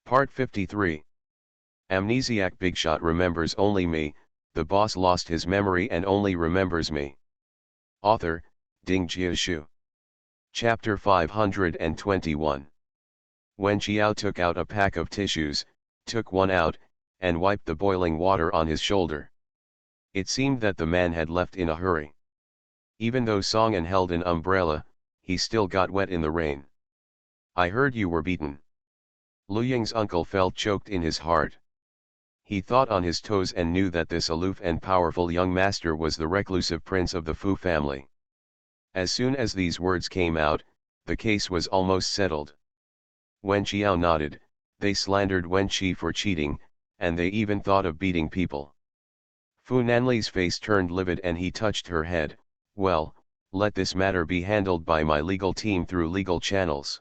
Part 53. Amnesiac Bigshot remembers only me, the boss lost his memory and only remembers me. Author, Ding Jiashu. Chapter 521. Wen Qiao took out a pack of tissues, took one out, and wiped the boiling water on his shoulder. It seemed that the man had left in a hurry. Even though Song An held an umbrella, he still got wet in the rain. I heard you were beaten. Lu Ying's uncle felt choked in his heart. He thought on his toes and knew that this aloof and powerful young master was the reclusive prince of the Fu family. As soon as these words came out, the case was almost settled. Wen Qiao nodded. They slandered Wen Qi for cheating, and they even thought of beating people. Fu Nanli's face turned livid and he touched her head. Well, let this matter be handled by my legal team through legal channels.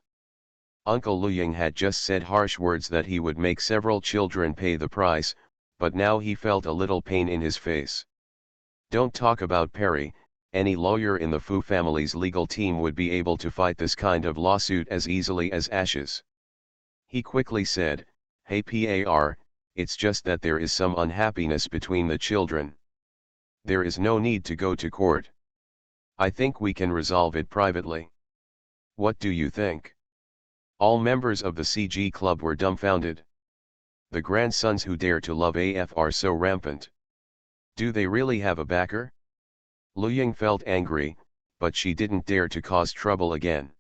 Uncle Lu Ying had just said harsh words that he would make several children pay the price, but now he felt a little pain in his face. Don't talk about Perry, any lawyer in the Fu family's legal team would be able to fight this kind of lawsuit as easily as ashes. He quickly said, Hey Par, it's just that there is some unhappiness between the children. There is no need to go to court. I think we can resolve it privately. What do you think? All members of the CG club were dumbfounded. The grandsons who dare to love AF are so rampant. Do they really have a backer? Lu Ying felt angry, but she didn't dare to cause trouble again.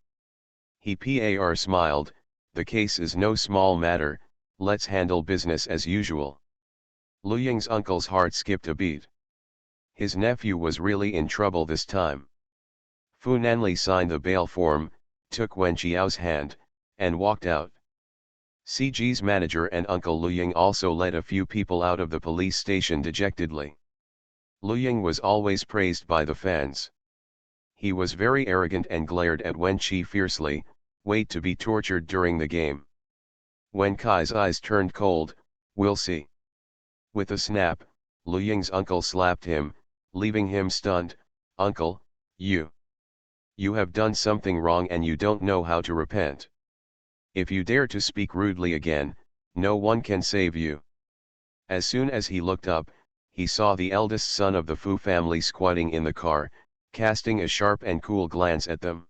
He Par smiled, the case is no small matter, let's handle business as usual. Lu Ying's uncle's heart skipped a beat. His nephew was really in trouble this time. Fu Nanli signed the bail form, took Wen Qiao's hand, and walked out. CG's manager and Uncle Lu Ying also led a few people out of the police station dejectedly. Lu Ying was always praised by the fans. He was very arrogant and glared at Wen Qi fiercely, wait to be tortured during the game. Wen Kai's eyes turned cold, we'll see. With a snap, Lu Ying's uncle slapped him, leaving him stunned. Uncle, you have done something wrong and you don't know how to repent. If you dare to speak rudely again, no one can save you. As soon as he looked up, he saw the eldest son of the Fu family squatting in the car, casting a sharp and cool glance at them.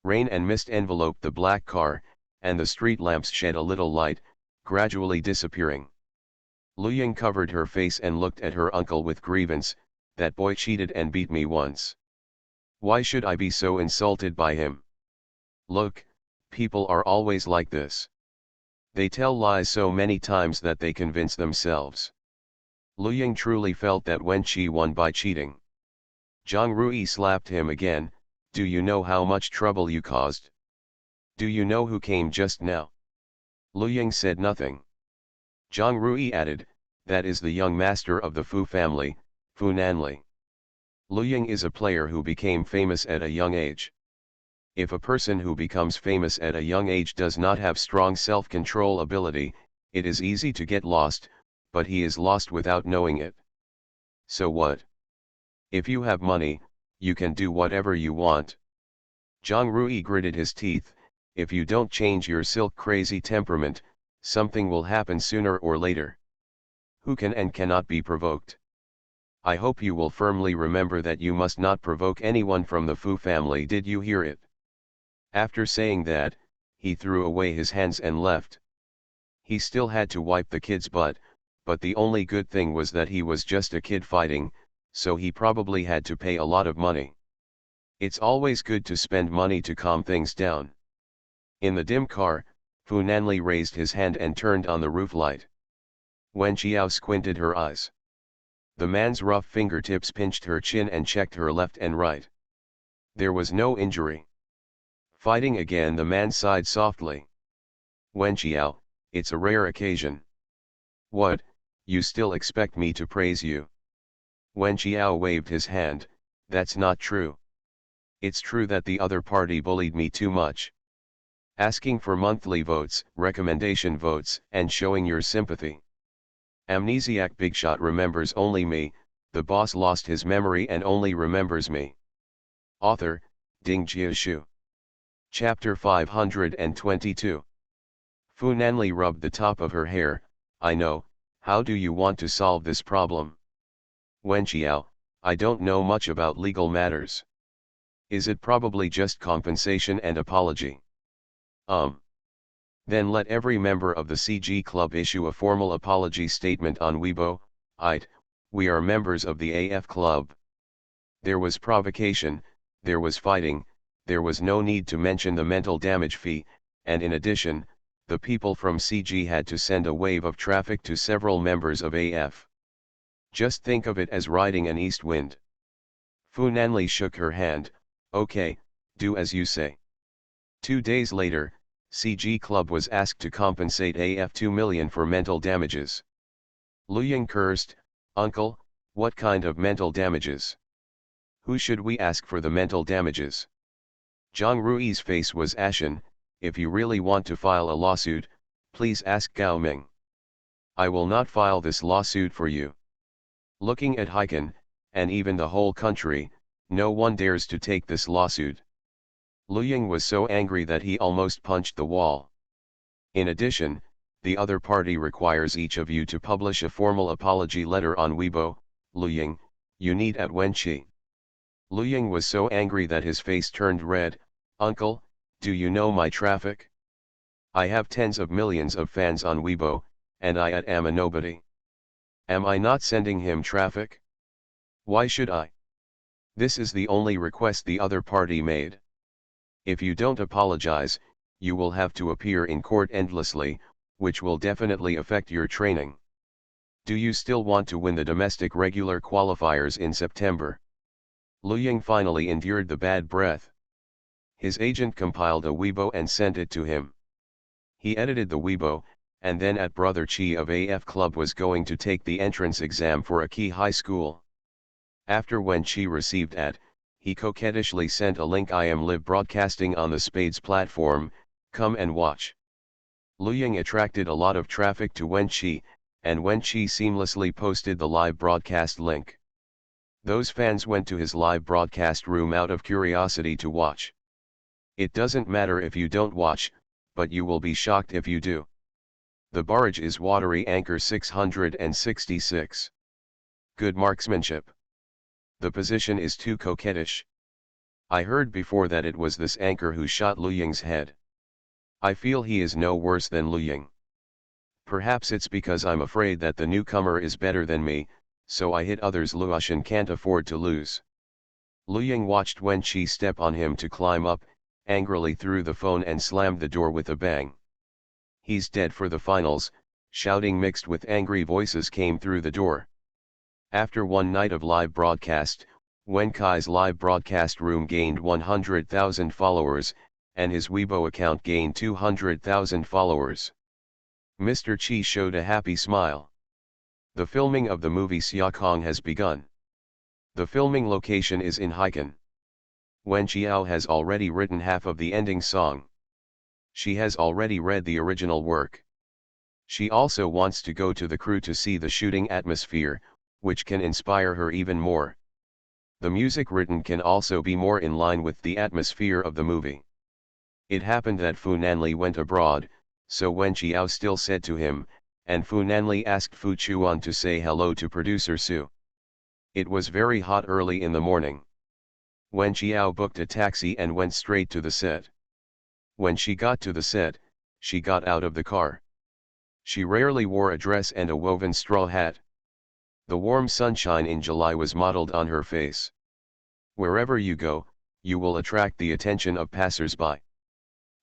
Rain and mist enveloped the black car, and the street lamps shed a little light, gradually disappearing. Lu Ying covered her face and looked at her uncle with grievance, that boy cheated and beat me once. Why should I be so insulted by him? Look, people are always like this. They tell lies so many times that they convince themselves. Lu Ying truly felt that Wen Qi won by cheating. Zhang Rui slapped him again. Do you know how much trouble you caused? Do you know who came just now? Lu Ying said nothing. Zhang Rui added, that is the young master of the Fu family, Fu Nanli. Lu Ying is a player who became famous at a young age. If a person who becomes famous at a young age does not have strong self-control ability, it is easy to get lost, but he is lost without knowing it. So what? If you have money, you can do whatever you want. Zhang Rui gritted his teeth, if you don't change your silk-crazy temperament, something will happen sooner or later. Who can and cannot be provoked? I hope you will firmly remember that you must not provoke anyone from the Fu family. Did you hear it? After saying that, he threw away his hands and left. He still had to wipe the kid's butt, but the only good thing was that he was just a kid fighting, so he probably had to pay a lot of money. It's always good to spend money to calm things down. In the dim car, Fu Nanli raised his hand and turned on the roof light. Wen Qiao squinted her eyes. The man's rough fingertips pinched her chin and checked her left and right. There was no injury. Fighting again, the man sighed softly. Wen Qiao, it's a rare occasion. What, you still expect me to praise you? Wen Qiao waved his hand, that's not true. It's true that the other party bullied me too much. Asking for monthly votes, recommendation votes, and showing your sympathy. Amnesiac Bigshot remembers only me, the boss lost his memory and only remembers me. Author, Ding Jiashu. Chapter 522. Fu Nanli rubbed the top of her hair. I know, how do you want to solve this problem? Wen Qiao, I don't know much about legal matters. Is it probably just compensation and apology? Then let every member of the CG Club issue a formal apology statement on Weibo. We are members of the AF Club. There was provocation, there was fighting, there was no need to mention the mental damage fee, and in addition, the people from CG had to send a wave of traffic to several members of AF. Just think of it as riding an east wind. Fu Nanli shook her hand. Okay, do as you say. 2 days later, CG Club was asked to compensate AF 2 million for mental damages. Lu Ying cursed, Uncle, what kind of mental damages? Who should we ask for the mental damages? Zhang Rui's face was ashen. If you really want to file a lawsuit, please ask Gao Ming. I will not file this lawsuit for you. Looking at Heiken, and even the whole country, no one dares to take this lawsuit. Lu Ying was so angry that he almost punched the wall. In addition, the other party requires each of you to publish a formal apology letter on Weibo. Lu Ying, you need at Wenqi. Lu Ying was so angry that his face turned red. Uncle, do you know my traffic? I have tens of millions of fans on Weibo, and I am a nobody. Am I not sending him traffic? Why should I? This is the only request the other party made. If you don't apologize, you will have to appear in court endlessly, which will definitely affect your training. Do you still want to win the domestic regular qualifiers in September? Lu Ying finally endured the bad breath. His agent compiled a Weibo and sent it to him. He edited the Weibo, and then at Brother Chi of AF Club was going to take the entrance exam for a key high school. After when Chi received it, he coquettishly sent a link. I am live broadcasting on the Spades platform, come and watch. Lu Ying attracted a lot of traffic to Wen Qi, and Wen Qi seamlessly posted the live broadcast link. Those fans went to his live broadcast room out of curiosity to watch. It doesn't matter if you don't watch, but you will be shocked if you do. The barrage is watery. Anchor 666. Good marksmanship. The position is too coquettish. I heard before that it was this anchor who shot Lu Ying's head. I feel he is no worse than Lu Ying. Perhaps it's because I'm afraid that the newcomer is better than me, so I hit others. Luoshan can't afford to lose. Lu Ying watched Wen Qi step on him to climb up, angrily threw the phone and slammed the door with a bang. He's dead for the finals, shouting mixed with angry voices came through the door. After one night of live broadcast, Wen Kai's live broadcast room gained 100,000 followers, and his Weibo account gained 200,000 followers. Mr. Chi showed a happy smile. The filming of the movie Xiaokong has begun. The filming location is in Heiken. Wen Qiao has already written half of the ending song. She has already read the original work. She also wants to go to the crew to see the shooting atmosphere, which can inspire her even more. The music written can also be more in line with the atmosphere of the movie. It happened that Fu Nanli went abroad, so Wen Qiao still said to him, and Fu Nanli asked Fu Chuan to say hello to producer Su. It was very hot early in the morning. Wen Qiao booked a taxi and went straight to the set. When she got to the set, she got out of the car. She rarely wore a dress and a woven straw hat. The warm sunshine in July was modeled on her face. Wherever you go, you will attract the attention of passers-by.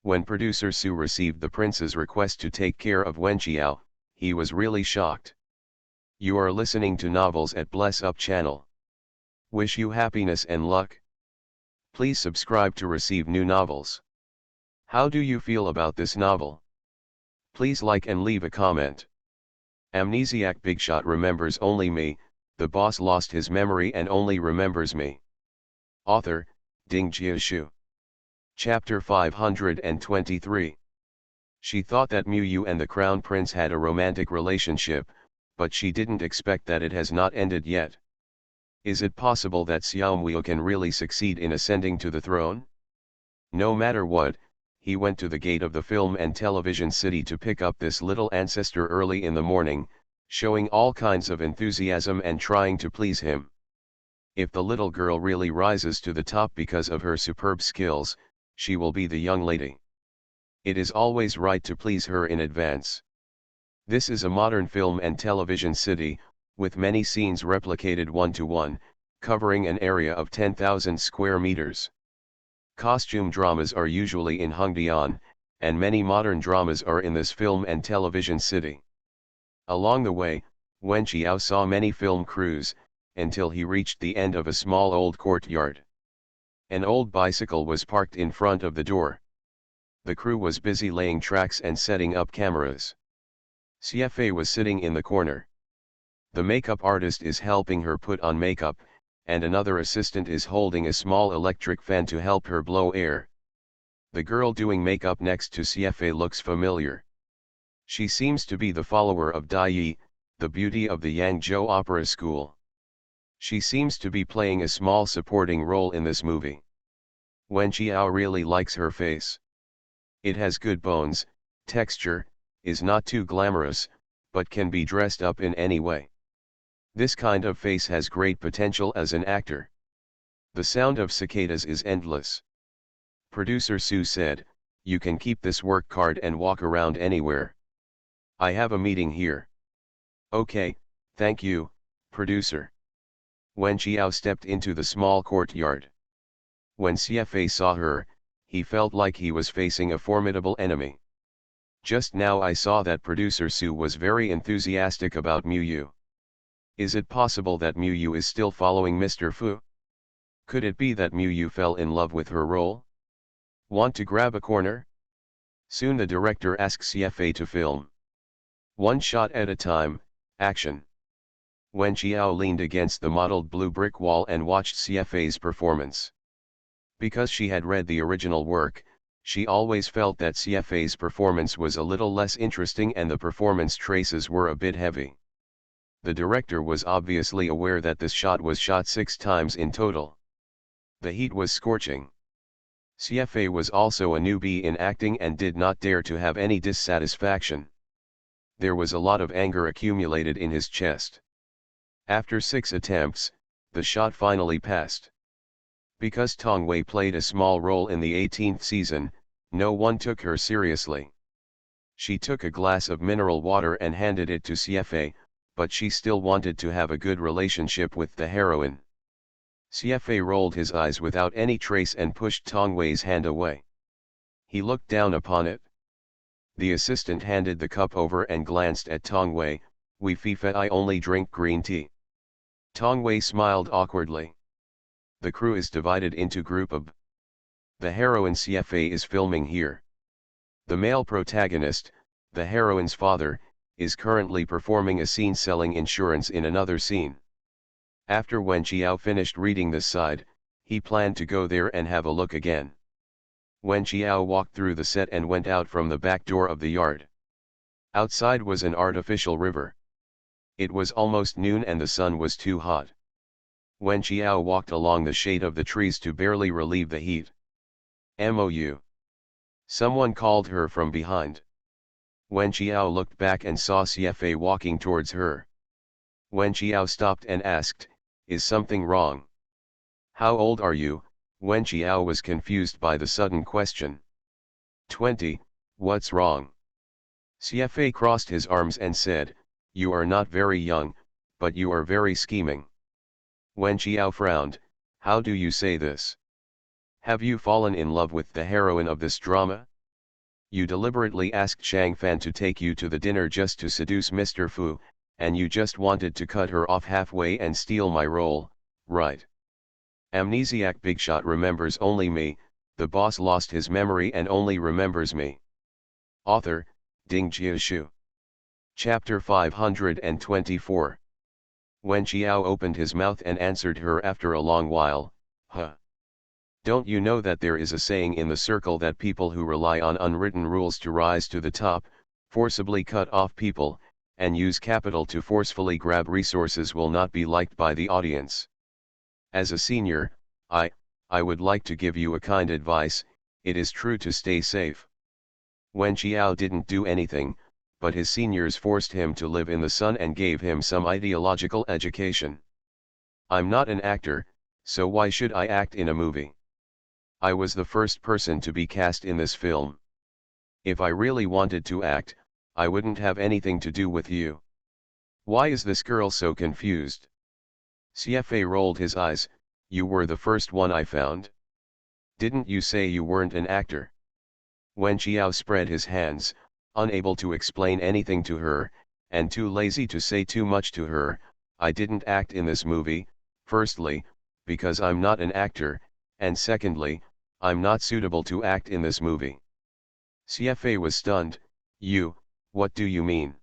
When producer Su received the prince's request to take care of Wen Qiao, he was really shocked. You are listening to Novels at Bless Up channel. Wish you happiness and luck. Please subscribe to receive new novels. How do you feel about this novel? Please like and leave a comment. Amnesiac Bigshot remembers only me, the boss lost his memory and only remembers me. Author, Ding Jiashu. Chapter 523. She thought that Mu Yu and the Crown Prince had a romantic relationship, but she didn't expect that it has not ended yet. Is it possible that Xiao Mu can really succeed in ascending to the throne? No matter what, he went to the gate of the film and television city to pick up this little ancestor early in the morning, showing all kinds of enthusiasm and trying to please him. If the little girl really rises to the top because of her superb skills, she will be the young lady. It is always right to please her in advance. This is a modern film and television city, with many scenes replicated one-to-one, covering an area of 10,000 square meters. Costume dramas are usually in Hongdaeon, and many modern dramas are in this film and television city. Along the way, Wen Qiao saw many film crews, until he reached the end of a small old courtyard. An old bicycle was parked in front of the door. The crew was busy laying tracks and setting up cameras. CFA was sitting in the corner. The makeup artist is helping her put on makeup, and another assistant is holding a small electric fan to help her blow air. The girl doing makeup next to CFA looks familiar. She seems to be the follower of Dai Yi, the beauty of the Yangzhou Opera School. She seems to be playing a small supporting role in this movie. Wen Qiao really likes her face. It has good bones, texture, is not too glamorous, but can be dressed up in any way. This kind of face has great potential as an actor. The sound of cicadas is endless. Producer Sue said, "You can keep this work card and walk around anywhere. I have a meeting here." "Okay, thank you, producer." Wen Qiao stepped into the small courtyard. When CFA saw her, he felt like he was facing a formidable enemy. Just now I saw that producer Sue was very enthusiastic about Mu Yu. Is it possible that Mu Yu is still following Mr. Fu? Could it be that Mu Yu fell in love with her role? Want to grab a corner? Soon the director asks CFA to film. One shot at a time, action. Wen Qiao leaned against the mottled blue brick wall and watched CFA's performance. Because she had read the original work, she always felt that CFA's performance was a little less interesting and the performance traces were a bit heavy. The director was obviously aware that this shot was shot 6 times in total. The heat was scorching. CFA was also a newbie in acting and did not dare to have any dissatisfaction. There was a lot of anger accumulated in his chest. After 6 attempts, the shot finally passed. Because Tong Wei played a small role in the 18th season, no one took her seriously. She took a glass of mineral water and handed it to CFA, but she still wanted to have a good relationship with the heroine. CFA rolled his eyes without any trace and pushed Tong Wei's hand away. He looked down upon it. The assistant handed the cup over and glanced at Tong Wei. "We FIFA I only drink green tea." Tong Wei smiled awkwardly. The crew is divided into group of. The heroine CFA is filming here. The male protagonist, the heroine's father, is currently performing a scene selling insurance in another scene. After Wen Qiao finished reading this side, he planned to go there and have a look again. Wen Qiao walked through the set and went out from the back door of the yard. Outside was an artificial river. It was almost noon and the sun was too hot. Wen Qiao walked along the shade of the trees to barely relieve the heat. "Mou." Someone called her from behind. Wen Qiao looked back and saw CFA walking towards her. Wen Qiao stopped and asked, "Is something wrong?" "How old are you?" Wen Qiao was confused by the sudden question. 20, what's wrong?" CFA crossed his arms and said, "You are not very young, but you are very scheming." Wen Qiao frowned, "How do you say this? Have you fallen in love with the heroine of this drama? You deliberately asked Shang Fan to take you to the dinner just to seduce Mr. Fu, and you just wanted to cut her off halfway and steal my role, right?" Amnesiac Bigshot remembers only me, the boss lost his memory and only remembers me. Author, Ding Jiashu. Chapter 524. Wen Qiao opened his mouth and answered her after a long while, "Huh. Don't you know that there is a saying in the circle that people who rely on unwritten rules to rise to the top, forcibly cut off people, and use capital to forcefully grab resources will not be liked by the audience? As a senior, I would like to give you a kind advice. it is true to stay safe. Wen Qiao didn't do anything, but his seniors forced him to live in the sun and gave him some ideological education. I'm not an actor, so why should I act in a movie? I was the first person to be cast in this film. If I really wanted to act, I wouldn't have anything to do with you. Why is this girl so confused? CFA rolled his eyes. You were the first one I found. Didn't you say you weren't an actor? Wen Qiao spread his hands, unable to explain anything to her, and too lazy to say too much to her. I didn't act in this movie, firstly, because I'm not an actor, and secondly, I'm not suitable to act in this movie. CFA was stunned. What do you mean?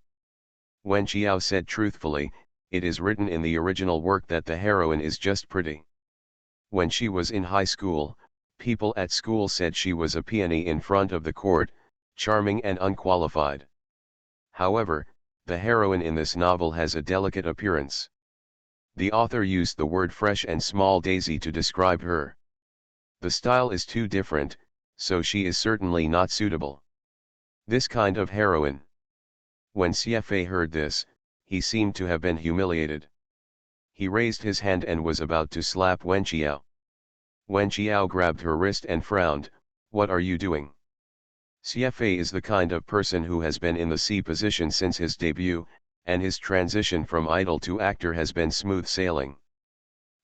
Wen Qiao said truthfully, it is written in the original work that the heroine is just pretty. When she was in high school, people at school said she was a peony in front of the court, charming and unqualified. However, the heroine in this novel has a delicate appearance. The author used the word fresh and small daisy to describe her. The style is too different, so she is certainly not suitable. This kind of heroine. When CFA heard this, he seemed to have been humiliated. He raised his hand and was about to slap Wen Qiao. Wen Qiao grabbed her wrist and frowned. What are you doing? CFA is the kind of person who has been in the C position since his debut, and his transition from idol to actor has been smooth sailing.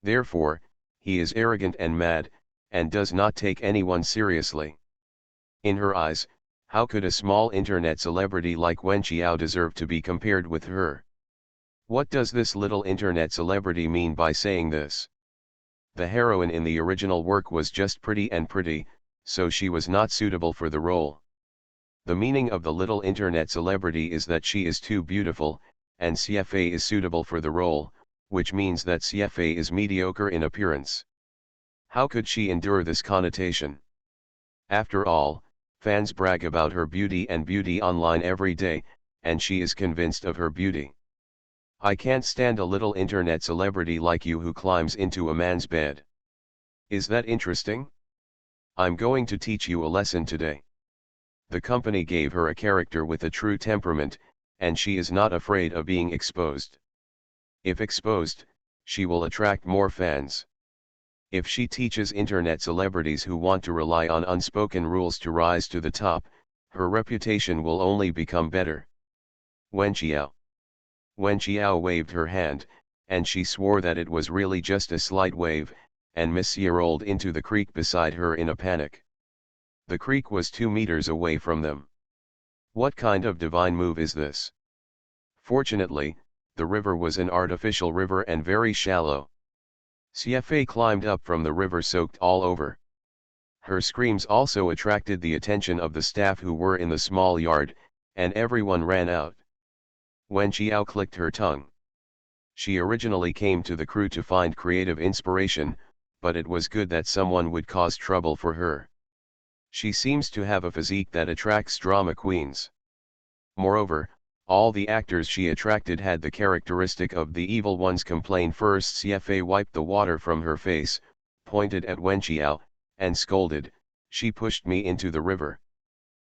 Therefore, he is arrogant and mad, and does not take anyone seriously. In her eyes, how could a small internet celebrity like Wen Qiao deserve to be compared with her? What does this little internet celebrity mean by saying this? The heroine in the original work was just pretty and pretty, so she was not suitable for the role. The meaning of the little internet celebrity is that she is too beautiful, and CFA is suitable for the role, which means that CFA is mediocre in appearance. How could she endure this connotation? After all, fans brag about her beauty and beauty online every day, and she is convinced of her beauty. I can't stand a little internet celebrity like you who climbs into a man's bed. Is that interesting? I'm going to teach you a lesson today. The company gave her a character with a true temperament, and she is not afraid of being exposed. If exposed, she will attract more fans. If she teaches internet celebrities who want to rely on unspoken rules to rise to the top, her reputation will only become better. Wen Qiao. Wen Qiao waved her hand, and she swore that it was really just a slight wave, and Monsieur rolled into the creek beside her in a panic. The creek was 2 meters away from them. What kind of divine move is this? Fortunately, the river was an artificial river and very shallow. CFA climbed up from the river soaked all over. Her screams also attracted the attention of the staff who were in the small yard, and everyone ran out. Wen Qiao clicked her tongue. She originally came to the crew to find creative inspiration, but it was good that someone would cause trouble for her. She seems to have a physique that attracts drama queens. Moreover, all the actors she attracted had the characteristic of the evil ones. Complain first. CFA wiped the water from her face, pointed at Wen Qiao, and scolded, "She pushed me into the river."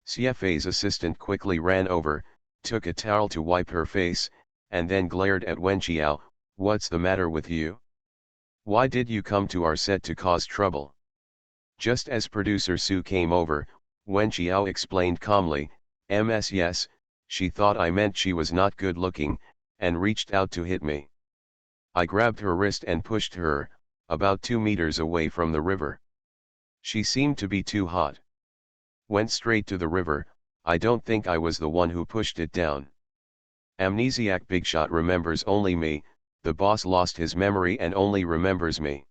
CFA's assistant quickly ran over, took a towel to wipe her face, and then glared at Wen Qiao. "What's the matter with you? Why did you come to our set to cause trouble?" Just as producer Sue came over, Wen Qiao explained calmly, yes, she thought I meant she was not good looking, and reached out to hit me. I grabbed her wrist and pushed her, about 2 meters away from the river. She seemed to be too hot. Went straight to the river. I don't think I was the one who pushed it down. Amnesiac Bigshot remembers only me. The boss lost his memory and only remembers me.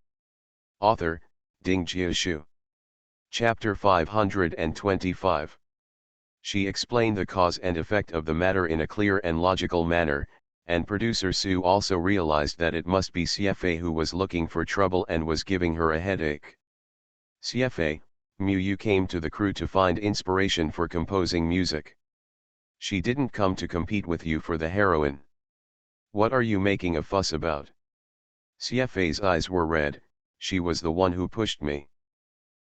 Author, Ding Jiashu. Chapter 525. She explained the cause and effect of the matter in a clear and logical manner, and producer Sue also realized that it must be CFA who was looking for trouble and was giving her a headache. CFA, you came to the crew to find inspiration for composing music. She didn't come to compete with you for the heroine. What are you making a fuss about? CFA's eyes were red. She was the one who pushed me.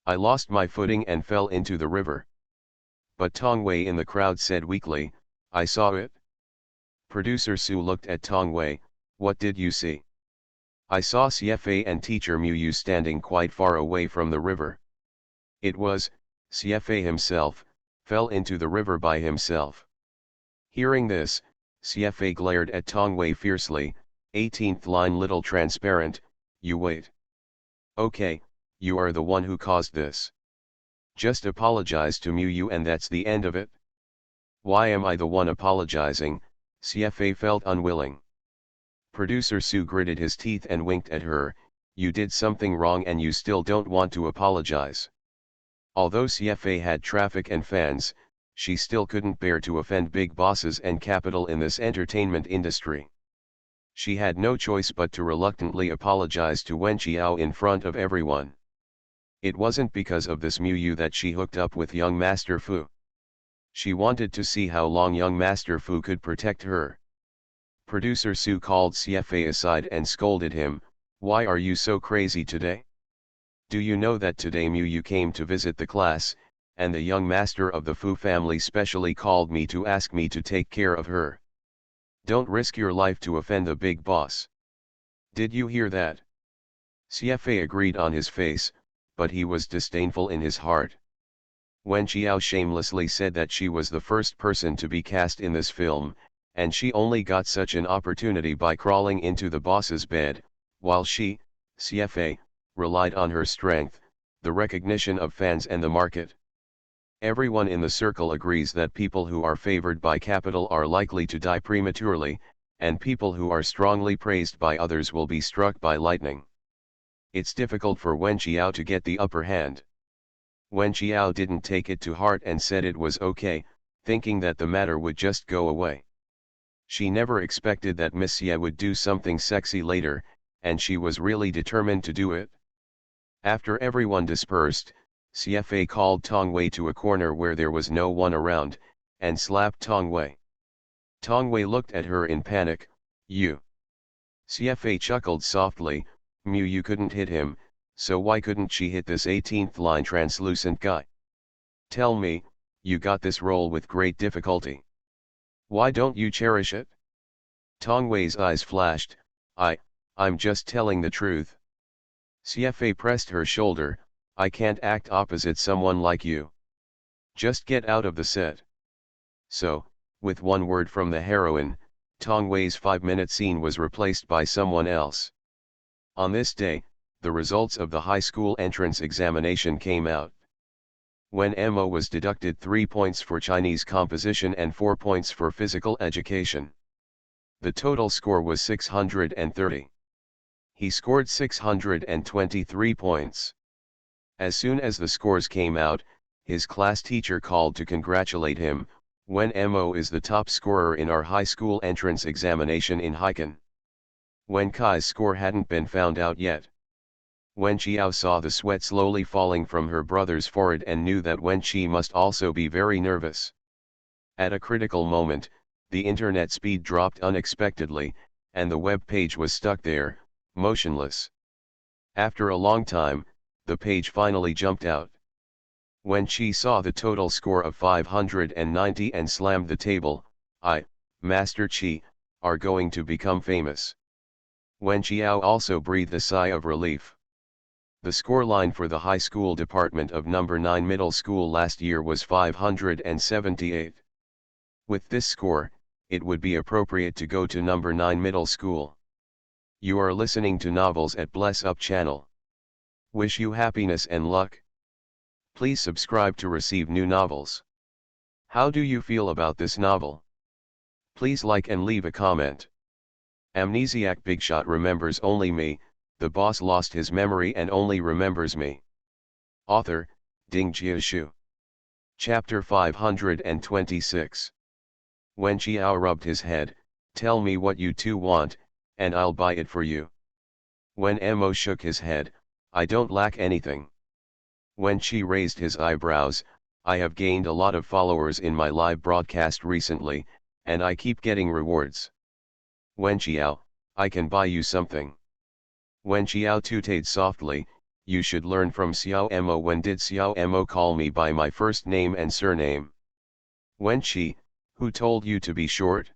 I lost my footing and fell into the river. But Tong Wei in the crowd said weakly, I saw it. Producer Su looked at Tong Wei, what did you see? I saw CFA and teacher Mu Yu standing quite far away from the river. It was, CFA himself, fell into the river by himself. Hearing this, CFA glared at Tong Wei fiercely, 18th line little transparent, you wait. Okay, you are the one who caused this. Just apologize to Mu Yu and that's the end of it. Why am I the one apologizing? CFA felt unwilling. Producer Su gritted his teeth and winked at her, you did something wrong and you still don't want to apologize. Although CFA had traffic and fans, she still couldn't bear to offend big bosses and capital in this entertainment industry. She had no choice but to reluctantly apologize to Wen Qiao in front of everyone. It wasn't because of this Mu Yu that she hooked up with young Master Fu. She wanted to see how long young Master Fu could protect her. Producer Su called CFA aside and scolded him, why are you so crazy today? Do you know that today Mu Yu came to visit the class, and the young master of the Fu family specially called me to ask me to take care of her? Don't risk your life to offend the big boss. Did you hear that? CFA agreed on his face, but he was disdainful in his heart. Wen Qiao shamelessly said that she was the first person to be cast in this film, and she only got such an opportunity by crawling into the boss's bed, while she, CFA, relied on her strength, the recognition of fans and the market. Everyone in the circle agrees that people who are favored by capital are likely to die prematurely, and people who are strongly praised by others will be struck by lightning. It's difficult for Wen Qiao to get the upper hand. Wen Qiao didn't take it to heart and said it was okay, thinking that the matter would just go away. She never expected that Miss Ye would do something sexy later, and she was really determined to do it. After everyone dispersed, CFA called Tong Wei to a corner where there was no one around, and slapped Tong Wei. Tong Wei looked at her in panic, you. CFA chuckled softly, Mu Yu couldn't hit him, so why couldn't she hit this 18th line translucent guy? Tell me, you got this role with great difficulty. Why don't you cherish it? Tong Wei's eyes flashed, I'm just telling the truth. CFA pressed her shoulder, I can't act opposite someone like you. Just get out of the set. So, with one word from the heroine, Tong Wei's 5-minute scene was replaced by someone else. On this day, the results of the high school entrance examination came out. When Mo was deducted 3 points for Chinese composition and 4 points for physical education. The total score was 630. He scored 623 points. As soon as the scores came out, his class teacher called to congratulate him, Wen Mo is the top scorer in our high school entrance examination in Haikan. Wen Kai's score hadn't been found out yet. Wen Qiao saw the sweat slowly falling from her brother's forehead and knew that Wen Qi must also be very nervous. At a critical moment, the internet speed dropped unexpectedly, and the web page was stuck there, motionless. After a long time, the page finally jumped out. Wen Qi saw the total score of 590 and slammed the table, Master Qi, are going to become famous. Wen Qiao also breathed a sigh of relief. The scoreline for the high school department of number 9 middle school last year was 578. With this score, it would be appropriate to go to number 9 middle school. You are listening to Novels at Bless Up channel. Wish you happiness and luck. Please subscribe to receive new novels. How do you feel about this novel? Please like and leave a comment. Amnesiac Bigshot remembers only me, the boss lost his memory and only remembers me. Author, Ding Jiashu. Chapter 526. Wen Qiao rubbed his head, tell me what you two want, and I'll buy it for you. When Mo shook his head, I don't lack anything. Wen Qi raised his eyebrows, I have gained a lot of followers in my live broadcast recently, and I keep getting rewards. Wen Qiao, I can buy you something. Wen Qiao tooted softly, you should learn from Xiao Mo. When did Xiao Mo call me by my first name and surname? When she, who told you to be short?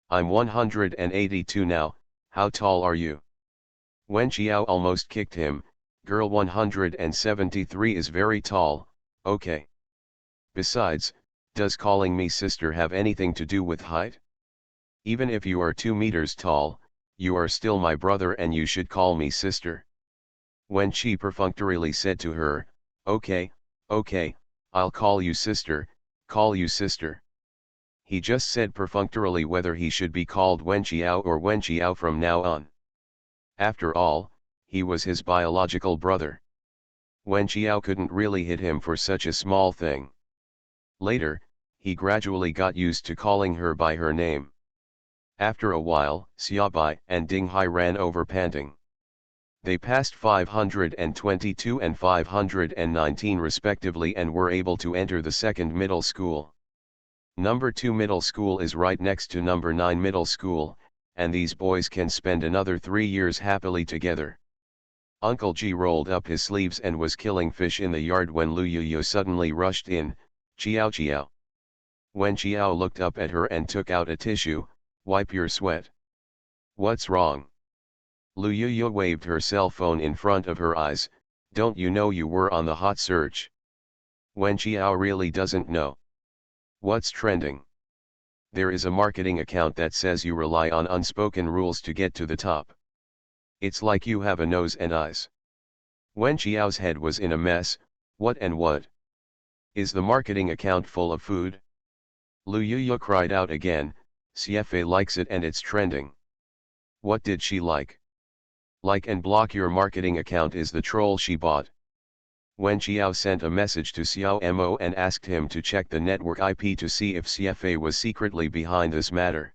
I'm 182 now, how tall are you? When Xiao almost kicked him, girl 173 is very tall, okay. Besides, does calling me sister have anything to do with height? Even if you are 2 meters tall, you are still my brother and you should call me sister. When she perfunctorily said to her, okay, okay, I'll call you sister, call you sister. He just said perfunctorily whether he should be called Wen Xiao or Wen Xiao from now on. After all, he was his biological brother. Wen Xiao couldn't really hit him for such a small thing. Later, he gradually got used to calling her by her name. After a while, Xiaobai and Ding Hai ran over panting. They passed 522 and 519 respectively and were able to enter the second middle school. Number 2 middle school is right next to number 9 middle school, and these boys can spend another 3 years happily together. Uncle G rolled up his sleeves and was killing fish in the yard when Lu Yuyu suddenly rushed in, Chiao Chiao. When Chiao looked up at her and took out a tissue, wipe your sweat. What's wrong? Lu Yuyu waved her cell phone in front of her eyes, don't you know you were on the hot search? When Chiao really doesn't know. What's trending? There is a marketing account that says you rely on unspoken rules to get to the top. It's like you have a nose and eyes. When Chiao's head was in a mess, what and what? Is the marketing account full of food? Lu Yuyu cried out again, CFA likes it and it's trending. What did she like? Like and block your marketing account is the troll she bought. When Xiao sent a message to Xiao Mo and asked him to check the network IP to see if CFA was secretly behind this matter.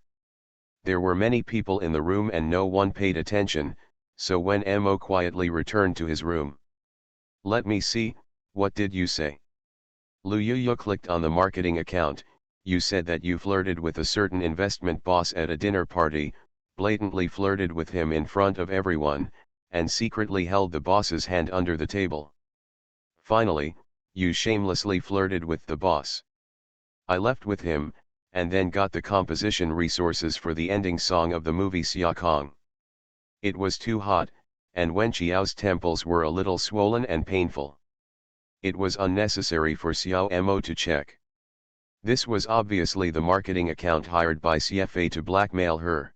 There were many people in the room and no one paid attention, so when Mo quietly returned to his room. Let me see, what did you say? Lu Yuyu clicked on the marketing account. You said that you flirted with a certain investment boss at a dinner party, blatantly flirted with him in front of everyone, and secretly held the boss's hand under the table. Finally, you shamelessly flirted with the boss. I left with him, and then got the composition resources for the ending song of the movie Xia Kong. It was too hot, and Wen Xiao's temples were a little swollen and painful. It was unnecessary for Xiao Mo to check. This was obviously the marketing account hired by CFA to blackmail her.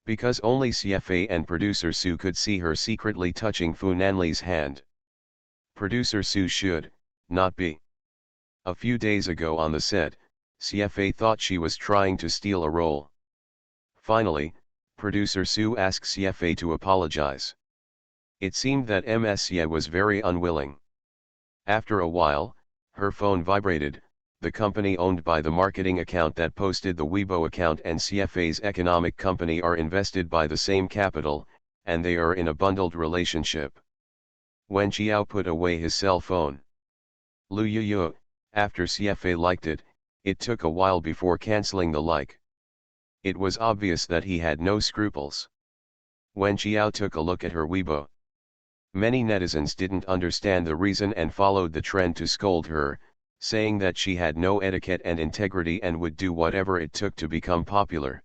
Because only CFA and producer Su could see her secretly touching Fu Nanli's hand. Producer Su should, not be. A few days ago on the set, CFA thought she was trying to steal a role. Finally, producer Su asked CFA to apologize. It seemed that Amnesiac was very unwilling. After a while, her phone vibrated. The company owned by the marketing account that posted the Weibo account and CFA's economic company are invested by the same capital, and they are in a bundled relationship. When Xiao put away his cell phone. Lu Yuyu, after CFA liked it, it took a while before cancelling the like. It was obvious that he had no scruples. When Xiao took a look at her Weibo. Many netizens didn't understand the reason and followed the trend to scold her, saying that she had no etiquette and integrity and would do whatever it took to become popular.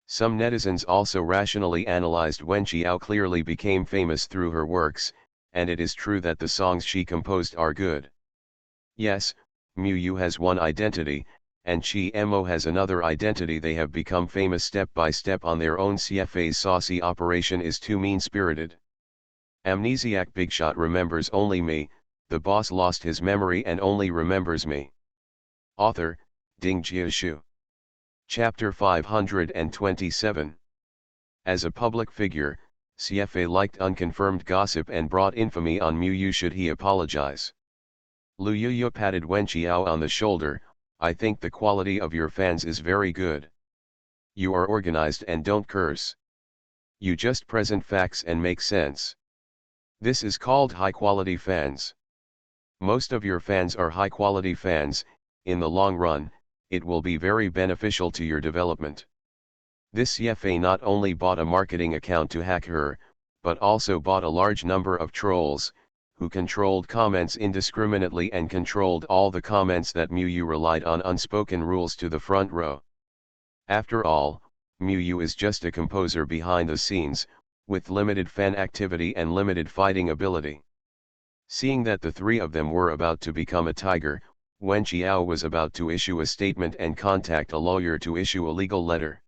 Some netizens also rationally analyzed Wen Xiao clearly became famous through her works, and it is true that the songs she composed are good. Yes, Mu Yu has one identity, and Chi Mo has another identity. They have become famous step by step on their own. CFA's saucy operation is too mean-spirited. Amnesiac Bigshot remembers only me, the boss lost his memory and only remembers me. Author, Ding Jiashu. Chapter 527. As a public figure, CFA liked unconfirmed gossip and brought infamy on Mu Yu. Should he apologize? Lu Yuyu patted Wen Xiao on the shoulder. I think the quality of your fans is very good. You are organized and don't curse. You just present facts and make sense. This is called high-quality fans. Most of your fans are high-quality fans. In the long run, it will be very beneficial to your development. This CFA not only bought a marketing account to hack her, but also bought a large number of trolls, who controlled comments indiscriminately and controlled all the comments that Miu relied on unspoken rules to the front row. After all, Miu is just a composer behind the scenes, with limited fan activity and limited fighting ability. Seeing that the three of them were about to become a tiger, Wen Qiao was about to issue a statement and contact a lawyer to issue a legal letter.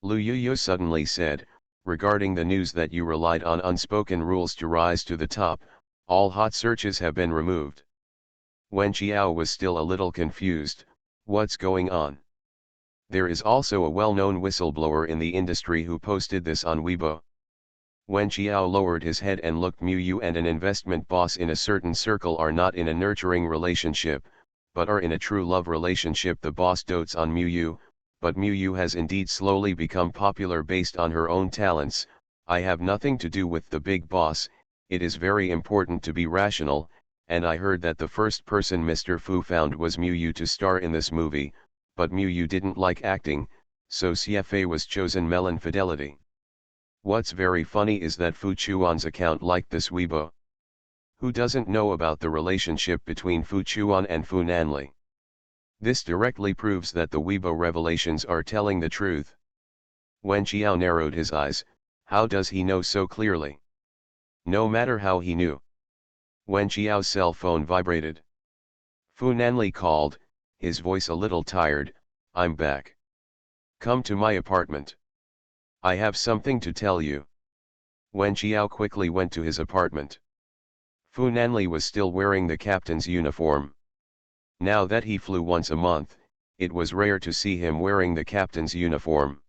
Lu Yuyu suddenly said, regarding the news that you relied on unspoken rules to rise to the top, all hot searches have been removed. Wen Qiao was still a little confused. What's going on? There is also a well-known whistleblower in the industry who posted this on Weibo. Wen Qiao lowered his head and looked. Miu and an investment boss in a certain circle are not in a nurturing relationship, but are in a true love relationship. The boss dotes on Miu, but Miu has indeed slowly become popular based on her own talents. I have nothing to do with the big boss. It is very important to be rational, and I heard that the first person Mr. Fu found was Miu to star in this movie, but Miu didn't like acting, so CFA was chosen. Melon Fidelity. What's very funny is that Fu Chuan's account liked this Weibo. Who doesn't know about the relationship between Fu Chuan and Fu Nanli? This directly proves that the Weibo revelations are telling the truth. Wen Qiao narrowed his eyes. How does he know so clearly? No matter how he knew. Wen Qiao's cell phone vibrated. Fu Nanli called, his voice a little tired. I'm back. Come to my apartment. I have something to tell you. Wen Qiao quickly went to his apartment. Fu Nanli was still wearing the captain's uniform. Now that he flew once a month, it was rare to see him wearing the captain's uniform.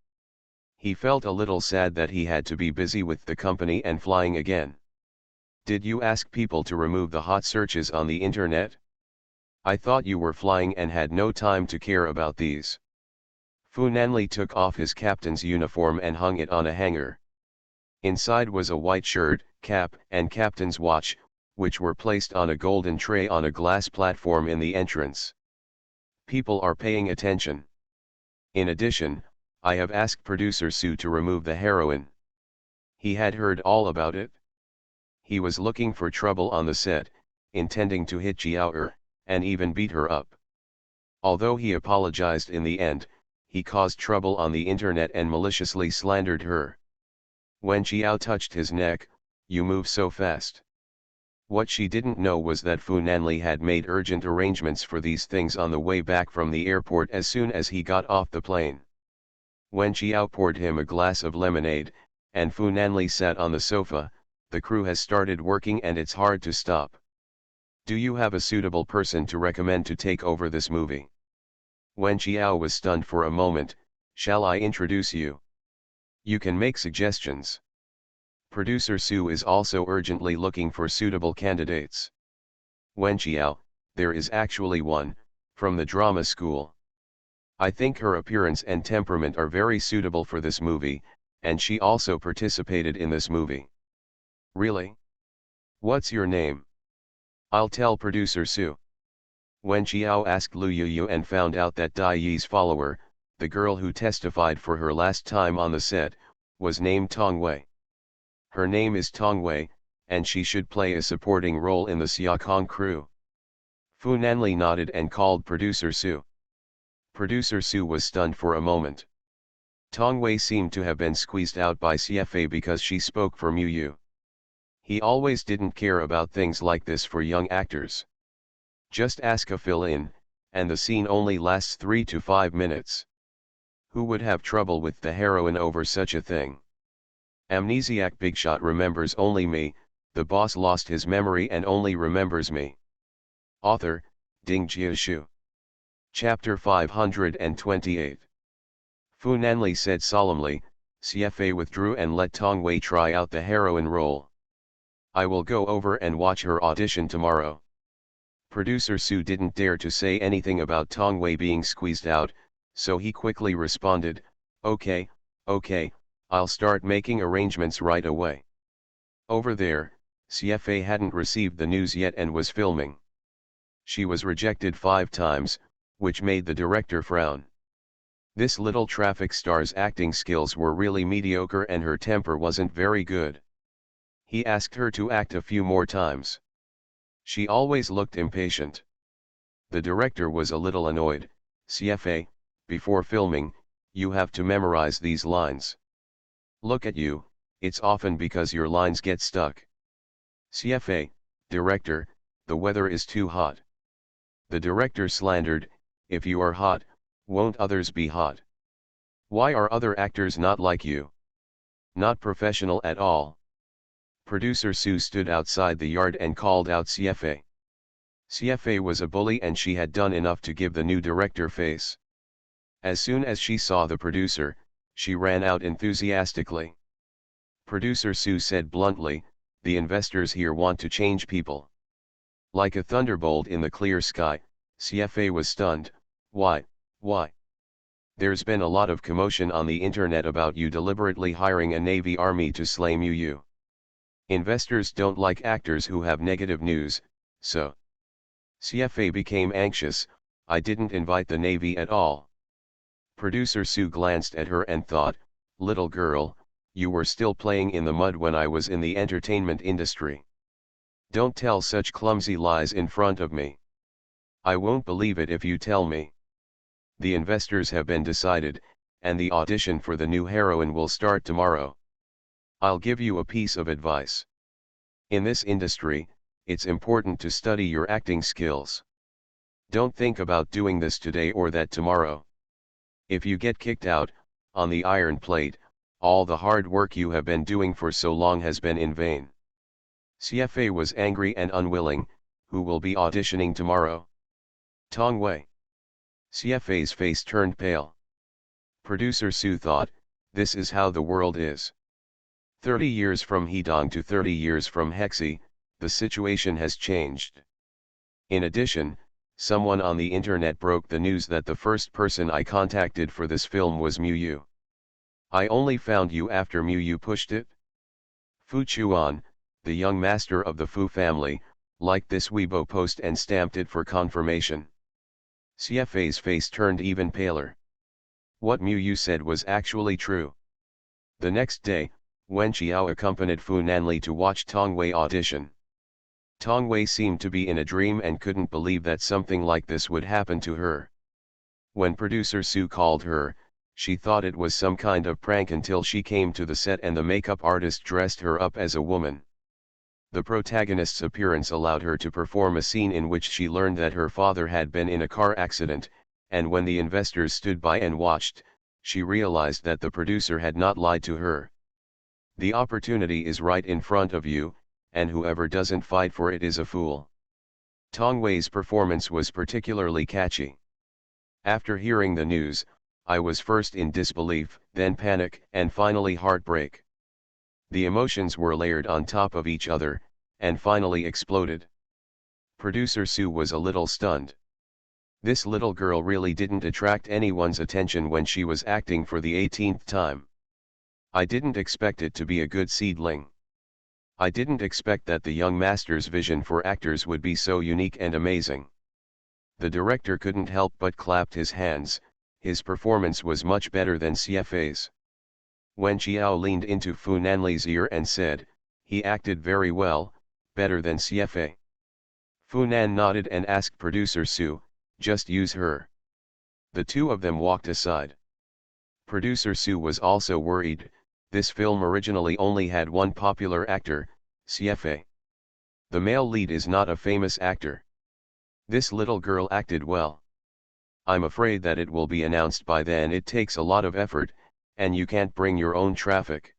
He felt a little sad that he had to be busy with the company and flying again. Did you ask people to remove the hot searches on the internet? I thought you were flying and had no time to care about these. Fu Nanli took off his captain's uniform and hung it on a hanger. Inside was a white shirt, cap, and captain's watch, which were placed on a golden tray on a glass platform in the entrance. People are paying attention. In addition, I have asked producer Su to remove the heroine. He had heard all about it. He was looking for trouble on the set, intending to hit Jiao and even beat her up. Although he apologized in the end, he caused trouble on the internet and maliciously slandered her. When Jiao touched his neck, you move so fast. What she didn't know was that Fu Nanli had made urgent arrangements for these things on the way back from the airport as soon as he got off the plane. When Jiao poured him a glass of lemonade, and Fu Nanli sat on the sofa, the crew has started working and it's hard to stop. Do you have a suitable person to recommend to take over this movie? Wen Qiao was stunned for a moment. Shall I introduce you? You can make suggestions. Producer Su is also urgently looking for suitable candidates. Wen Qiao, there is actually one, from the drama school. I think her appearance and temperament are very suitable for this movie, and she also participated in this movie. Really? What's your name? I'll tell producer Su. When Qiao asked Lu Yuyu and found out that Dai Yi's follower, the girl who testified for her last time on the set, was named Tong Wei. Her name is Tong Wei, and she should play a supporting role in the Xiaokong crew. Fu Nanli nodded and called producer Su. Producer Su was stunned for a moment. Tong Wei seemed to have been squeezed out by CFA because she spoke for Miu. He always didn't care about things like this for young actors. Just ask a fill-in, and the scene only lasts 3 to 5 minutes. Who would have trouble with the heroine over such a thing? Amnesiac Bigshot remembers only me, the boss lost his memory and only remembers me. Author, Ding Jiashu. Chapter 528. Fu Nanli said solemnly. CFA withdrew and let Tong Wei try out the heroine role. I will go over and watch her audition tomorrow. Producer Su didn't dare to say anything about Tong Wei being squeezed out, so he quickly responded, okay, I'll start making arrangements right away. Over there, CFA hadn't received the news yet and was filming. She was rejected 5 times, which made the director frown. This little traffic star's acting skills were really mediocre and her temper wasn't very good. He asked her to act a few more times. She always looked impatient. The director was a little annoyed. CFA, before filming, you have to memorize these lines. Look at you, it's often because your lines get stuck. CFA, director, the weather is too hot. The director slandered, if you are hot, won't others be hot? Why are other actors not like you? Not professional at all. Producer Sue stood outside the yard and called out CFA. CFA was a bully and she had done enough to give the new director face. As soon as she saw the producer, she ran out enthusiastically. Producer Sue said bluntly, the investors here want to change people. Like a thunderbolt in the clear sky, CFA was stunned. Why? There's been a lot of commotion on the internet about you deliberately hiring a Navy army to slay you. Investors don't like actors who have negative news, so. CFA became anxious, I didn't invite the Navy at all. Producer Sue glanced at her and thought, little girl, you were still playing in the mud when I was in the entertainment industry. Don't tell such clumsy lies in front of me. I won't believe it if you tell me. The investors have been decided, and the audition for the new heroine will start tomorrow. I'll give you a piece of advice. In this industry, it's important to study your acting skills. Don't think about doing this today or that tomorrow. If you get kicked out, on the iron plate, all the hard work you have been doing for so long has been in vain. CFA was angry and unwilling. Who will be auditioning tomorrow? Tong Wei. CFA's face turned pale. Producer Sue thought, this is how the world is. 30 years from Hedong to 30 years from Hexi, the situation has changed. In addition, someone on the internet broke the news that the first person I contacted for this film was Yu. I only found you after Yu pushed it. Fu Chuan, the young master of the Fu family, liked this Weibo post and stamped it for confirmation. CFA's face turned even paler. What Yu said was actually true. The next day, Wen Qiao accompanied Fu Nanli to watch Tong Wei audition. Tong Wei seemed to be in a dream and couldn't believe that something like this would happen to her. When producer Sue called her, she thought it was some kind of prank until she came to the set and the makeup artist dressed her up as a woman. The protagonist's appearance allowed her to perform a scene in which she learned that her father had been in a car accident, and when the investors stood by and watched, she realized that the producer had not lied to her. The opportunity is right in front of you, and whoever doesn't fight for it is a fool. Tong Wei's performance was particularly catchy. After hearing the news, I was first in disbelief, then panic, and finally heartbreak. The emotions were layered on top of each other, and finally exploded. Producer Sue was a little stunned. This little girl really didn't attract anyone's attention when she was acting for the 18th time. I didn't expect it to be a good seedling. I didn't expect that the young master's vision for actors would be so unique and amazing. The director couldn't help but clapped his hands. His performance was much better than CFA's. Wen Qiao leaned into Fu Nanli's ear and said, he acted very well, better than CFA. Fu Nan nodded and asked producer Sue, just use her. The two of them walked aside. Producer Sue was also worried. This film originally only had one popular actor, CFA. The male lead is not a famous actor. This little girl acted well. I'm afraid that it will be announced by then. It takes a lot of effort, and you can't bring your own traffic.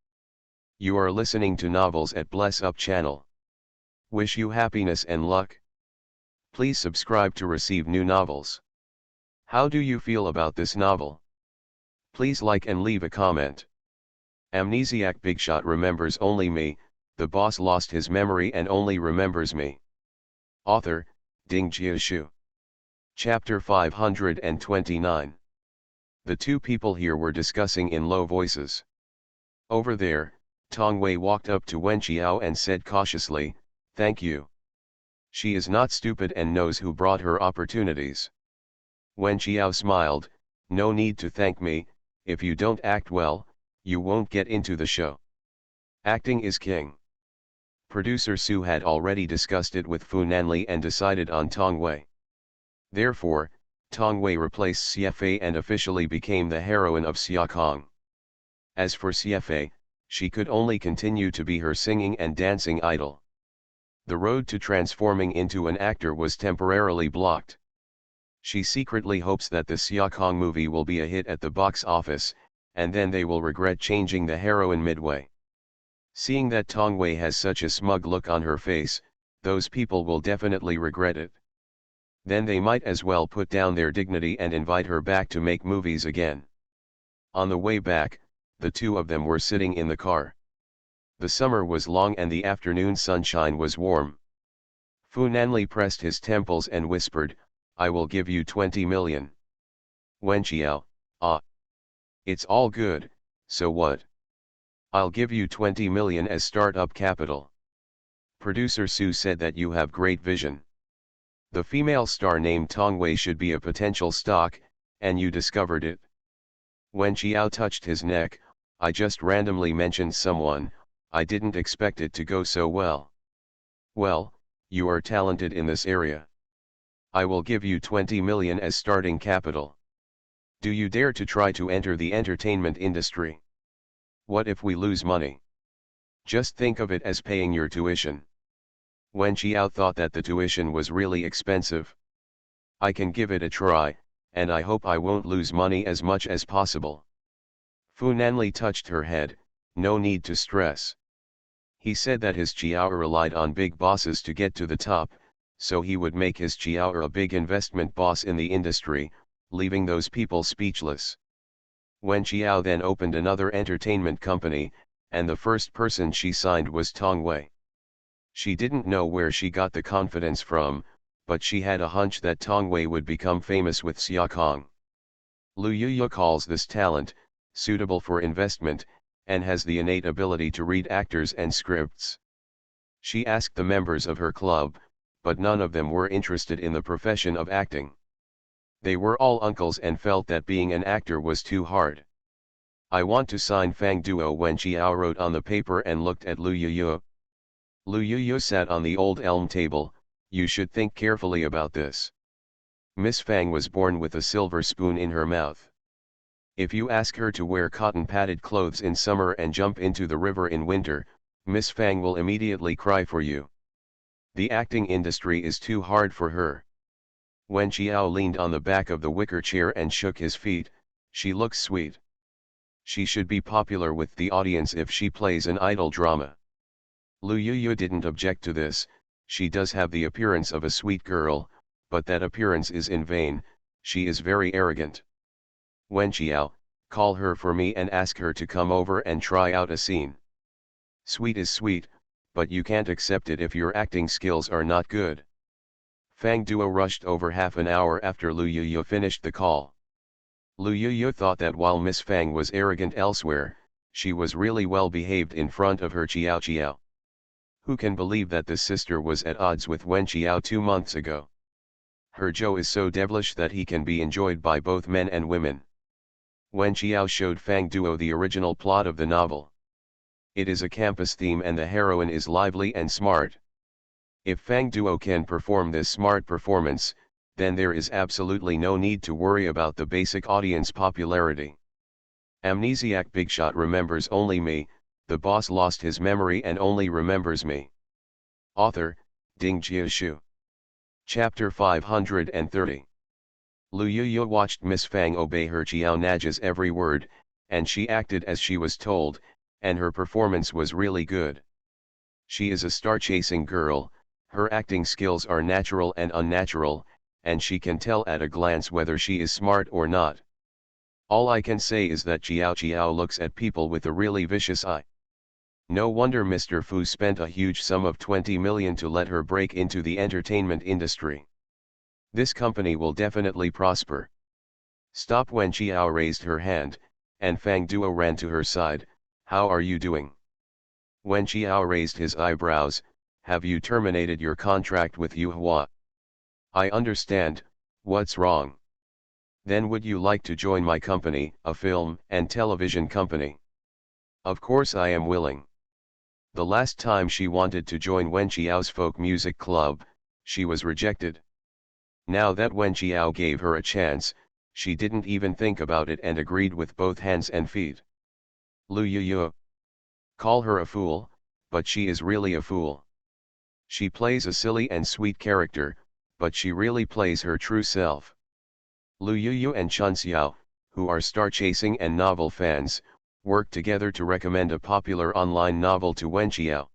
You are listening to Novels at Bless Up channel. Wish you happiness and luck. Please subscribe to receive new novels. How do you feel about this novel? Please like and leave a comment. Amnesiac Bigshot remembers only me, the boss lost his memory and only remembers me. Author, Ding Jiashu. Chapter 529. The two people here were discussing in low voices. Over there, Tong Wei walked up to Wen Qiao and said cautiously, thank you. She is not stupid and knows who brought her opportunities. Wen Qiao smiled, no need to thank me, if you don't act well, you won't get into the show. Acting is king. Producer Su had already discussed it with Fu Nanli and decided on Tong Wei. Therefore, Tong Wei replaced CFA and officially became the heroine of Xia Kong. As for CFA, she could only continue to be her singing and dancing idol. The road to transforming into an actor was temporarily blocked. She secretly hopes that the Xia Kong movie will be a hit at the box office, and then they will regret changing the heroine midway. Seeing that Tong Wei has such a smug look on her face, those people will definitely regret it. Then they might as well put down their dignity and invite her back to make movies again. On the way back, the two of them were sitting in the car. The summer was long and the afternoon sunshine was warm. Fu Nanli pressed his temples and whispered, "I will give you 20 million. Wen Qiao, ah. It's all good, so what? I'll give you 20 million as startup capital." Producer Su said that you have great vision. The female star named Tong Wei should be a potential stock, and you discovered it. Wen Qiao touched his neck, "I just randomly mentioned someone, I didn't expect it to go so well." "Well, you are talented in this area. I will give you 20 million as starting capital. Do you dare to try to enter the entertainment industry? What if we lose money? Just think of it as paying your tuition." Wen Qiao thought that the tuition was really expensive. "I can give it a try, and I hope I won't lose money as much as possible." Fu Nanli touched her head, "No need to stress." He said that his Qiao relied on big bosses to get to the top, so he would make his Qiao a big investment boss in the industry, leaving those people speechless. Wen Qiao then opened another entertainment company, and the first person she signed was Tong Wei. She didn't know where she got the confidence from, but she had a hunch that Tong Wei would become famous with Xia Kong. Lu Yuyu calls this talent, suitable for investment, and has the innate ability to read actors and scripts. She asked the members of her club, but none of them were interested in the profession of acting. They were all uncles and felt that being an actor was too hard. "I want to sign Fang Duo," Wen Qiao wrote on the paper and looked at Lu Yuyu. Lu Yuyu sat on the old elm table. "You should think carefully about this. Miss Fang was born with a silver spoon in her mouth. If you ask her to wear cotton-padded clothes in summer and jump into the river in winter, Miss Fang will immediately cry for you. The acting industry is too hard for her." Wen Qiao leaned on the back of the wicker chair and shook his feet. "She looks sweet. She should be popular with the audience if she plays an idol drama." Lu Yuyu didn't object to this. "She does have the appearance of a sweet girl, but that appearance is in vain, she is very arrogant. Wen Qiao, call her for me and ask her to come over and try out a scene. Sweet is sweet, but you can't accept it if your acting skills are not good." Fang Duo rushed over half an hour after Lu Yuyu finished the call. Lu Yuyu thought that while Miss Fang was arrogant elsewhere, she was really well behaved in front of her Qiao Qiao. Who can believe that the sister was at odds with Wen Qiao 2 months ago? Her Zhou is so devilish that he can be enjoyed by both men and women. Wen Qiao showed Fang Duo the original plot of the novel. It is a campus theme and the heroine is lively and smart. If Fang Duo can perform this smart performance, then there is absolutely no need to worry about the basic audience popularity. Amnesiac Bigshot remembers only me, the boss lost his memory and only remembers me. Author, Ding Jiashu. Chapter 530. Lu Yuyu watched Miss Fang obey her Qiao Naja's every word, and she acted as she was told, and her performance was really good. She is a star-chasing girl, her acting skills are natural and unnatural, and she can tell at a glance whether she is smart or not. All I can say is that Qiao Qiao looks at people with a really vicious eye. No wonder Mr. Fu spent a huge sum of 20 million to let her break into the entertainment industry. This company will definitely prosper. Stop. Wen Qiao raised her hand, and Fang Duo ran to her side. "How are you doing?" Wen Qiao raised his eyebrows. "Have you terminated your contract with Yu Hua?" "I understand, what's wrong?" "Then would you like to join my company, a film and television company?" "Of course I am willing." The last time she wanted to join Wen Qiao's folk music club, she was rejected. Now that Wen Qiao gave her a chance, she didn't even think about it and agreed with both hands and feet. Lu Yu. Call her a fool, but she is really a fool. She plays a silly and sweet character, but she really plays her true self. Lu Yu and Chun Xiao, who are star-chasing and novel fans, worked together to recommend a popular online novel to Wen Qiao.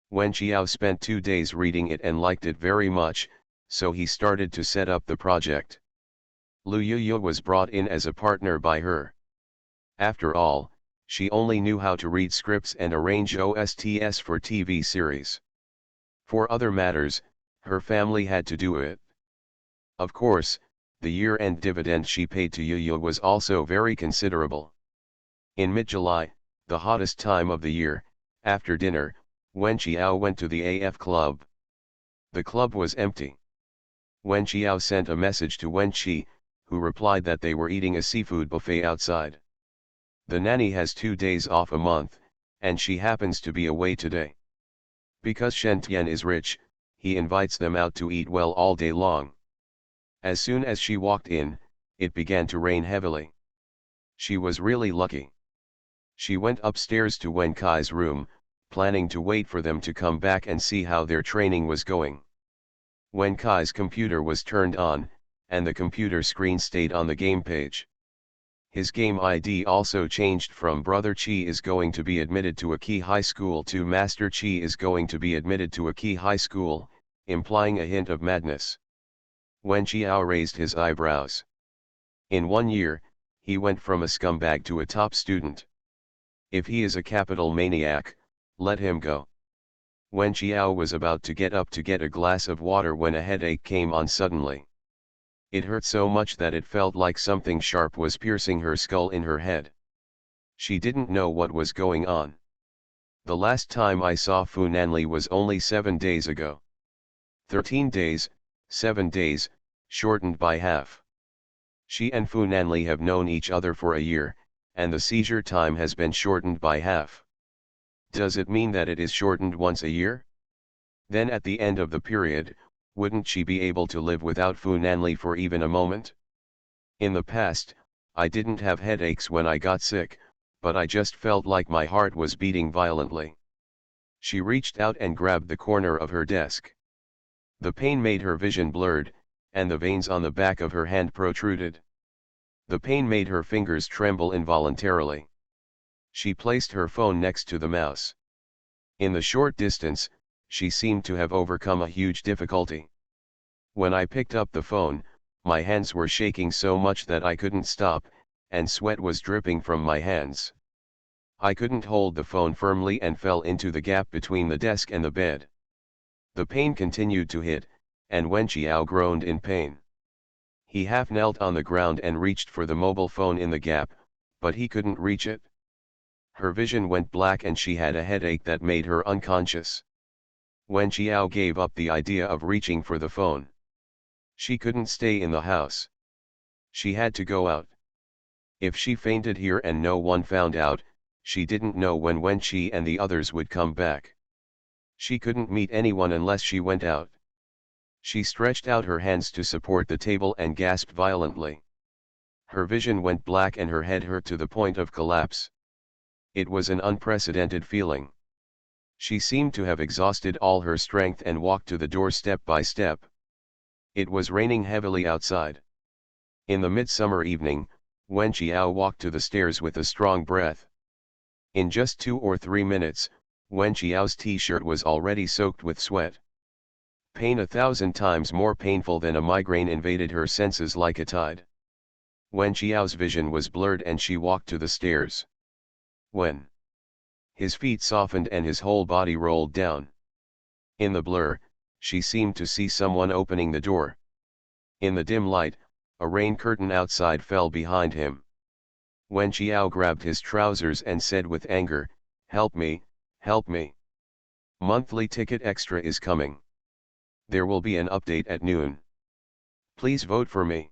Wen Qiao spent 2 days reading it and liked it very much, so he started to set up the project. Lu Yu was brought in as a partner by her. After all, she only knew how to read scripts and arrange OSTs for TV series. For other matters, her family had to do it. Of course, the year-end dividend she paid to Yu was also very considerable. In mid-July, the hottest time of the year, after dinner, Wen Qiao went to the AF club. The club was empty. Wen Qiao sent a message to Wen Qi, who replied that they were eating a seafood buffet outside. The nanny has 2 days off a month, and she happens to be away today. Because Shen Tian is rich, he invites them out to eat well all day long. As soon as she walked in, it began to rain heavily. She was really lucky. She went upstairs to Wen Kai's room, planning to wait for them to come back and see how their training was going. Wen Kai's computer was turned on, and the computer screen stayed on the game page. His game ID also changed from Brother Qi is going to be admitted to a key high school to Master Qi is going to be admitted to a key high school, implying a hint of madness. Wen Qiao raised his eyebrows. In 1 year, he went from a scumbag to a top student. If he is a capital maniac, let him go. Wen Qiao was about to get up to get a glass of water when a headache came on suddenly. It hurt so much that it felt like something sharp was piercing her skull in her head. She didn't know what was going on. The last time I saw Fu Nanli was only 7 days ago. 13 days, 7 days, shortened by half. She and Fu Nanli have known each other for a year, and the seizure time has been shortened by half. Does it mean that it is shortened once a year? Then at the end of the period, wouldn't she be able to live without Fu Nanli for even a moment? In the past, I didn't have headaches when I got sick, but I just felt like my heart was beating violently. She reached out and grabbed the corner of her desk. The pain made her vision blurred, and the veins on the back of her hand protruded. The pain made her fingers tremble involuntarily. She placed her phone next to the mouse. In the short distance, she seemed to have overcome a huge difficulty. When I picked up the phone, my hands were shaking so much that I couldn't stop, and sweat was dripping from my hands. I couldn't hold the phone firmly and fell into the gap between the desk and the bed. The pain continued to hit, and Wen Qiao groaned in pain. He half knelt on the ground and reached for the mobile phone in the gap, but he couldn't reach it. Her vision went black and she had a headache that made her unconscious. Wen Qiao gave up the idea of reaching for the phone. She couldn't stay in the house. She had to go out. If she fainted here and no one found out, she didn't know when Wen Qi and the others would come back. She couldn't meet anyone unless she went out. She stretched out her hands to support the table and gasped violently. Her vision went black and her head hurt to the point of collapse. It was an unprecedented feeling. She seemed to have exhausted all her strength and walked to the door step by step. It was raining heavily outside. In the midsummer evening, Wen Qiao walked to the stairs with a strong breath. In just 2 or 3 minutes, Wen Qiao's t-shirt was already soaked with sweat. Pain 1,000 times more painful than a migraine invaded her senses like a tide. Wen Qiao's vision was blurred and she walked to the stairs. When his feet softened and his whole body rolled down. In the blur, she seemed to see someone opening the door. In the dim light, a rain curtain outside fell behind him. Wen Qiao grabbed his trousers and said with anger, "Help me, help me. Monthly ticket extra is coming. There will be an update at noon. Please vote for me."